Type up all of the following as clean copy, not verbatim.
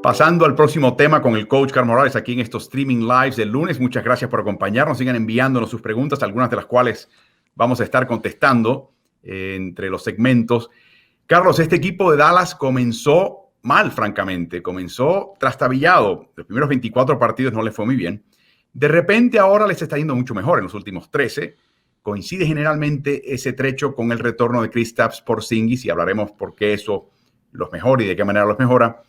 Pasando al próximo tema con el coach Carl Morales aquí en estos streaming lives del lunes. Muchas gracias por acompañarnos. Sigan enviándonos sus preguntas, algunas de las cuales vamos a estar contestando entre los segmentos. Carlos, este equipo de Dallas comenzó mal, francamente. Comenzó trastabillado. Los primeros 24 partidos no les fue muy bien. De repente ahora les está yendo mucho mejor en los últimos 13. Coincide generalmente ese trecho con el retorno de Kristaps Porzingis y hablaremos por qué eso los mejora y de qué manera los mejora.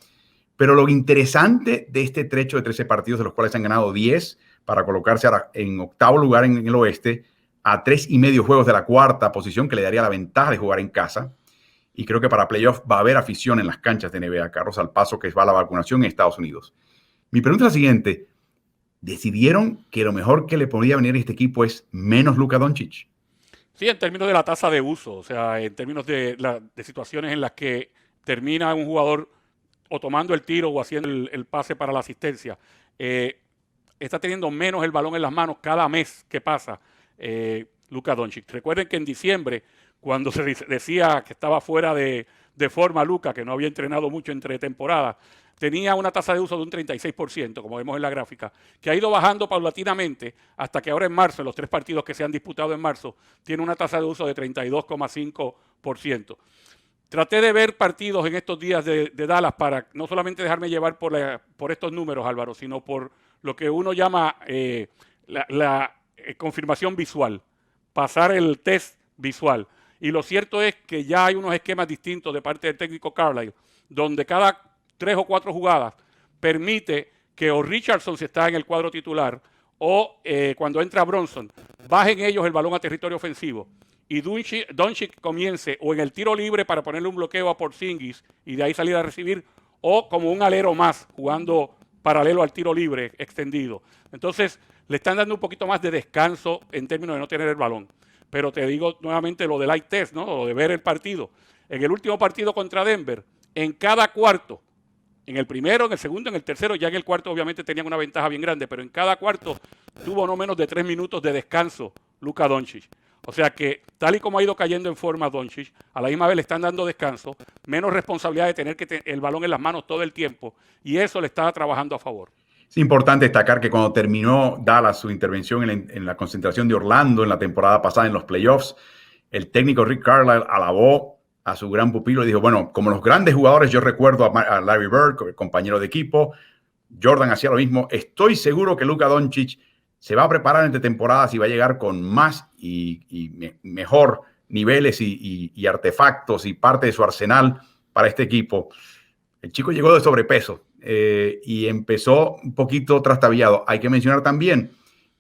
Pero lo interesante de este trecho de 13 partidos, de los cuales han ganado 10 para colocarse ahora en octavo lugar en el oeste, a 3,5 juegos de la cuarta posición, que le daría la ventaja de jugar en casa. Y creo que para playoff va a haber afición en las canchas de NBA, Carlos, al paso que va la vacunación en Estados Unidos. Mi pregunta es la siguiente. ¿Decidieron que lo mejor que le podía venir a este equipo es menos Luka Doncic? Sí, en términos de la tasa de uso, o sea, en términos de situaciones en las que termina un jugador o tomando el tiro o haciendo el pase para la asistencia, está teniendo menos el balón en las manos cada mes que pasa Luka Doncic. Recuerden que en diciembre, cuando se decía que estaba fuera de forma Luka, que no había entrenado mucho entre temporadas, tenía una tasa de uso de un 36%, como vemos en la gráfica, que ha ido bajando paulatinamente hasta que ahora en marzo, en los 3 partidos que se han disputado en marzo, tiene una tasa de uso de 32,5%. Traté de ver partidos en estos días de Dallas para no solamente dejarme llevar por estos números, Álvaro, sino por lo que uno llama la confirmación visual, pasar el test visual. Y lo cierto es que ya hay unos esquemas distintos de parte del técnico Carlisle, donde cada 3 o 4 jugadas permite que o Richardson, si está en el cuadro titular, o cuando entra Bronson, bajen ellos el balón a territorio ofensivo y Doncic comience o en el tiro libre para ponerle un bloqueo a Porzingis y de ahí salir a recibir, o como un alero más jugando paralelo al tiro libre extendido. Entonces le están dando un poquito más de descanso en términos de no tener el balón. Pero te digo nuevamente lo del eye test, ¿no? Lo de ver el partido. En el último partido contra Denver, en cada cuarto, en el primero, en el segundo, en el tercero, ya en el cuarto obviamente tenían una ventaja bien grande, pero en cada cuarto tuvo no menos de 3 minutos de descanso Luka Doncic. O sea que tal y como ha ido cayendo en forma Doncic, a la misma vez le están dando descanso, menos responsabilidad de tener el balón en las manos todo el tiempo, y eso le está trabajando a favor. Es importante destacar que cuando terminó Dallas su intervención en la concentración de Orlando en la temporada pasada en los playoffs, el técnico Rick Carlisle alabó a su gran pupilo y dijo, bueno, como los grandes jugadores, yo recuerdo a Larry Bird, compañero de equipo, Jordan hacía lo mismo, estoy seguro que Luka Doncic se va a preparar entre temporadas y va a llegar con más y mejor niveles y artefactos y parte de su arsenal para este equipo. El chico llegó de sobrepeso y empezó un poquito trastabillado. Hay que mencionar también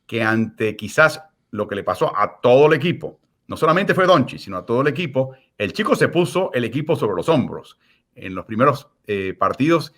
que ante quizás lo que le pasó a todo el equipo, no solamente fue Doncic, sino a todo el equipo, el chico se puso el equipo sobre los hombros. En los primeros partidos,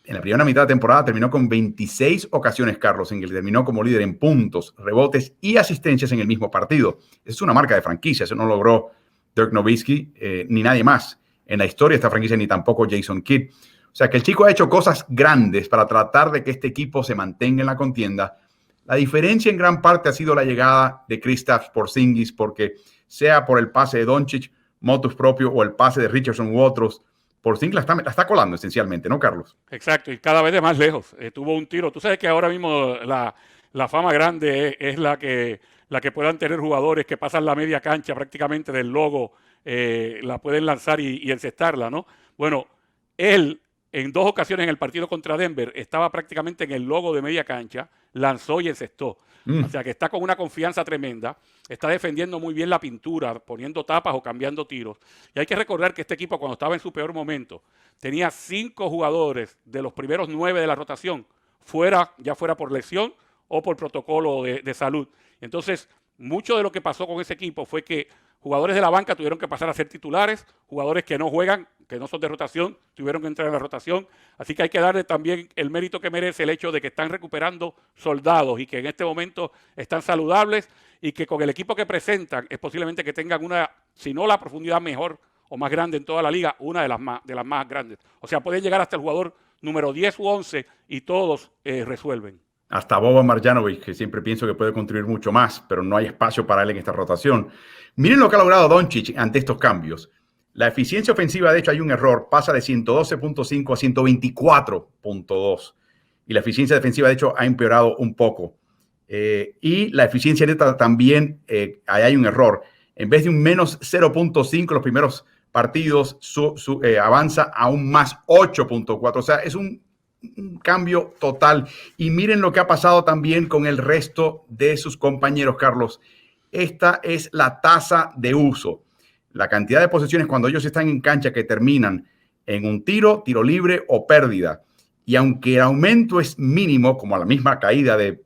en la primera mitad de temporada, terminó con 26 ocasiones, Carlos, en que terminó como líder en puntos, rebotes y asistencias en el mismo partido. Esa es una marca de franquicia, eso no logró Dirk Nowitzki ni nadie más en la historia de esta franquicia, ni tampoco Jason Kidd. O sea que el chico ha hecho cosas grandes para tratar de que este equipo se mantenga en la contienda. La diferencia en gran parte ha sido la llegada de Kristaps Porzingis, porque sea por el pase de Doncic, motus propio, o el pase de Richardson u otros, Porzingis la está colando esencialmente, ¿no, Carlos? Exacto, y cada vez de más lejos. Tuvo un tiro. Tú sabes que ahora mismo la fama grande es la que puedan tener jugadores que pasan la media cancha prácticamente del logo, la pueden lanzar y encestarla, ¿no? Bueno, él en 2 ocasiones en el partido contra Denver estaba prácticamente en el logo de media cancha, lanzó y encestó. O sea que está con una confianza tremenda, está defendiendo muy bien la pintura, poniendo tapas o cambiando tiros. Y hay que recordar que este equipo, cuando estaba en su peor momento, tenía 5 jugadores de los primeros 9 de la rotación ya fuera por lesión o por protocolo de salud. Entonces, mucho de lo que pasó con ese equipo fue que jugadores de la banca tuvieron que pasar a ser titulares, jugadores que no juegan, que no son de rotación, tuvieron que entrar en la rotación. Así que hay que darle también el mérito que merece el hecho de que están recuperando soldados y que en este momento están saludables y que con el equipo que presentan es posiblemente que tengan una, si no la profundidad mejor o más grande en toda la liga, una de las más grandes. O sea, pueden llegar hasta el jugador número 10 u 11 y todos resuelven. Hasta Boban Marjanovic, que siempre pienso que puede contribuir mucho más, pero no hay espacio para él en esta rotación. Miren lo que ha logrado Doncic ante estos cambios. La eficiencia ofensiva, de hecho, hay un error, pasa de 112.5 a 124.2. Y la eficiencia defensiva, de hecho, ha empeorado un poco. Y la eficiencia neta también, ahí hay un error. En vez de un menos 0.5 los primeros partidos, avanza a un más 8.4. O sea, es un cambio total. Y miren lo que ha pasado también con el resto de sus compañeros, Carlos. Esta es la tasa de uso. La cantidad de posesiones cuando ellos están en cancha que terminan en un tiro, tiro libre o pérdida. Y aunque el aumento es mínimo, como la misma caída de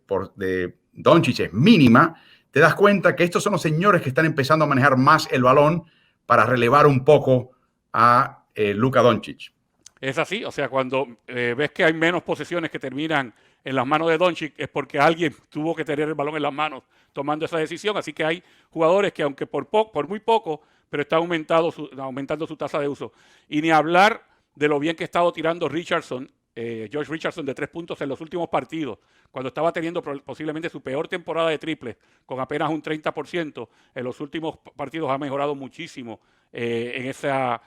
Doncic es mínima, te das cuenta que estos son los señores que están empezando a manejar más el balón para relevar un poco a Luka Doncic. Es así, o sea, cuando ves que hay menos posesiones que terminan en las manos de Doncic es porque alguien tuvo que tener el balón en las manos tomando esa decisión, así que hay jugadores que aunque por muy poco, pero está aumentando su tasa de uso. Y ni hablar de lo bien que ha estado tirando Richardson, Josh Richardson, de 3 puntos en los últimos partidos, cuando estaba teniendo posiblemente su peor temporada de triples, con apenas un 30%, en los últimos partidos ha mejorado muchísimo en esa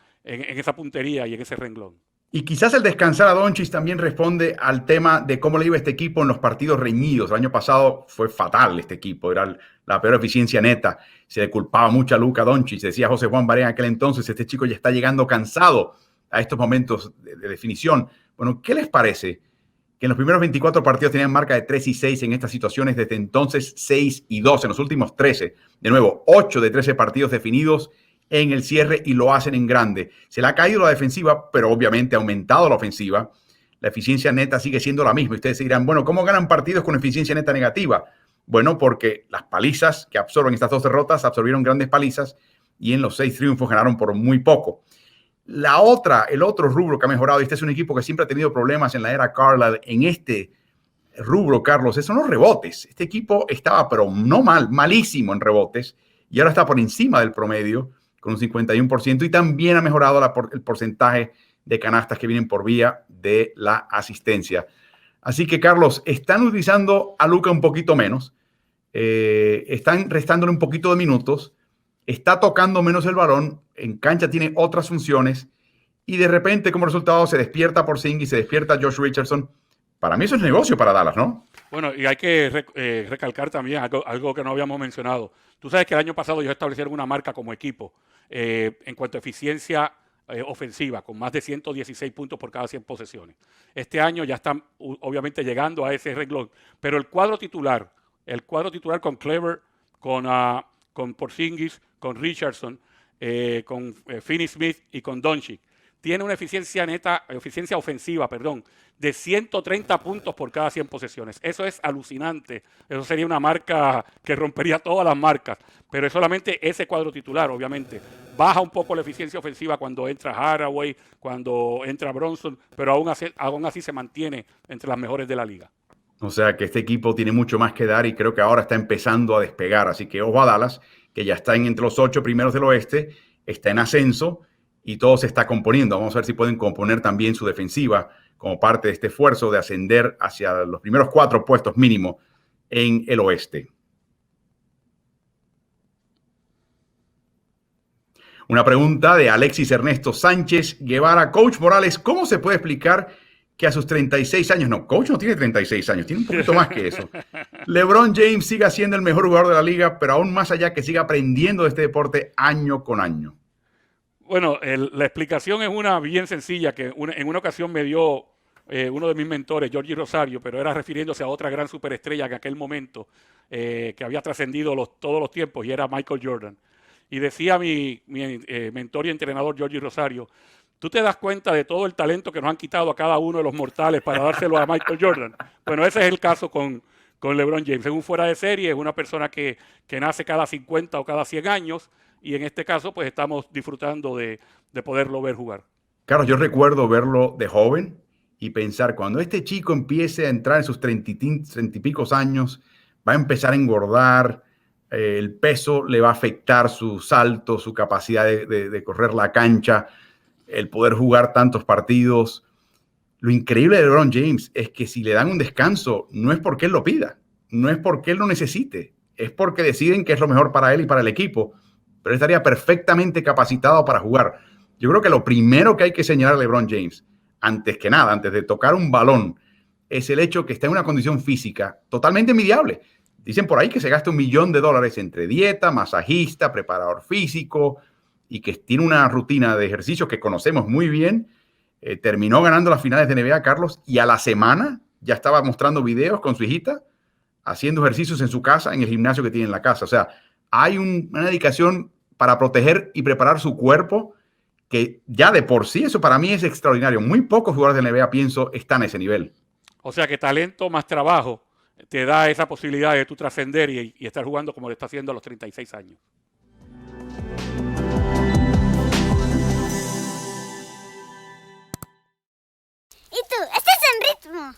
puntería y en ese renglón. Y quizás el descansar a Doncic también responde al tema de cómo le iba este equipo en los partidos reñidos. El año pasado fue fatal este equipo, era la peor eficiencia neta. Se le culpaba mucho a Luka Doncic. Decía José Juan Barea en aquel entonces, este chico ya está llegando cansado a estos momentos de definición. Bueno, ¿qué les parece? Que en los primeros 24 partidos tenían marca de 3-6 en estas situaciones, desde entonces 6-2 en los últimos 13. De nuevo, 8 de 13 partidos definidos en el cierre y lo hacen en grande. Se le ha caído la defensiva, pero obviamente ha aumentado la ofensiva. La eficiencia neta sigue siendo la misma. Ustedes se dirán, bueno, ¿cómo ganan partidos con eficiencia neta negativa? Bueno, porque las palizas que absorben estas 2 derrotas absorbieron grandes palizas y en los 6 triunfos ganaron por muy poco. El otro rubro que ha mejorado, y este es un equipo que siempre ha tenido problemas en la era Carlisle, en este rubro, Carlos, son los rebotes. Este equipo estaba, pero no malísimo en rebotes, y ahora está por encima del promedio, con un 51%, y también ha mejorado el porcentaje de canastas que vienen por vía de la asistencia. Así que, Carlos, están utilizando a Luka un poquito menos, están restándole un poquito de minutos, está tocando menos el balón, en cancha tiene otras funciones, y de repente, como resultado, se despierta Porzingis, se despierta Josh Richardson. Para mí eso es negocio para Dallas, ¿no? Bueno, y hay que recalcar también algo que no habíamos mencionado. Tú sabes que el año pasado ellos establecieron una marca como equipo en cuanto a eficiencia ofensiva, con más de 116 puntos por cada 100 posesiones. Este año ya están obviamente llegando a ese renglón, pero el cuadro titular con Kleber, con Porzingis, con Richardson, con Finney-Smith y con Doncic, tiene una eficiencia ofensiva, de 130 puntos por cada 100 posesiones. Eso es alucinante. Eso sería una marca que rompería todas las marcas. Pero es solamente ese cuadro titular, obviamente. Baja un poco la eficiencia ofensiva cuando entra Haraway, cuando entra Bronson, pero aún así se mantiene entre las mejores de la liga. O sea que este equipo tiene mucho más que dar y creo que ahora está empezando a despegar. Así que ojo a Dallas, que ya está entre los 8 primeros del oeste, está en ascenso y todo se está componiendo. Vamos a ver si pueden componer también su defensiva como parte de este esfuerzo de ascender hacia los primeros 4 puestos mínimo en el oeste. Una pregunta de Alexis Ernesto Sánchez Guevara. Coach Morales, ¿cómo se puede explicar que a sus 36 años, no, Coach no tiene 36 años, tiene un poquito más que eso, LeBron James siga siendo el mejor jugador de la liga, pero aún más allá que siga aprendiendo de este deporte año con año? Bueno, la explicación es una bien sencilla, que en una ocasión me dio uno de mis mentores, Georgie Rosario, pero era refiriéndose a otra gran superestrella en aquel momento, que había trascendido todos los tiempos, y era Michael Jordan. Y decía mi mentor y entrenador, Georgie Rosario, ¿tú te das cuenta de todo el talento que nos han quitado a cada uno de los mortales para dárselo a Michael Jordan? Bueno, ese es el caso con LeBron James. Es un fuera de serie, es una persona que nace cada 50 o cada 100 años, y en este caso pues estamos disfrutando de poderlo ver jugar. Claro, yo recuerdo verlo de joven y pensar, cuando este chico empiece a entrar en sus 30 y pico años, va a empezar a engordar, el peso le va a afectar su salto, su capacidad de correr la cancha, el poder jugar tantos partidos. Lo increíble de LeBron James es que si le dan un descanso, no es porque él lo pida, no es porque él lo necesite, es porque deciden que es lo mejor para él y para el equipo, pero él estaría perfectamente capacitado para jugar Yo creo que lo primero que hay que señalar a LeBron James, antes que nada, antes de tocar un balón, es el hecho que está en una condición física totalmente envidiable. Dicen por ahí que se gasta $1 millón entre dieta, masajista, preparador físico, y que tiene una rutina de ejercicios que conocemos muy bien. Terminó ganando las finales de NBA, Carlos, y a la semana ya estaba mostrando videos con su hijita, haciendo ejercicios en su casa, en el gimnasio que tiene en la casa. O sea, hay una dedicación para proteger y preparar su cuerpo que ya de por sí, eso para mí es extraordinario. Muy pocos jugadores de NBA, pienso, están a ese nivel. O sea que talento más trabajo te da esa posibilidad de tú trascender y estar jugando como lo está haciendo a los 36 años. ¿Y tú? ¿Estás en ritmo?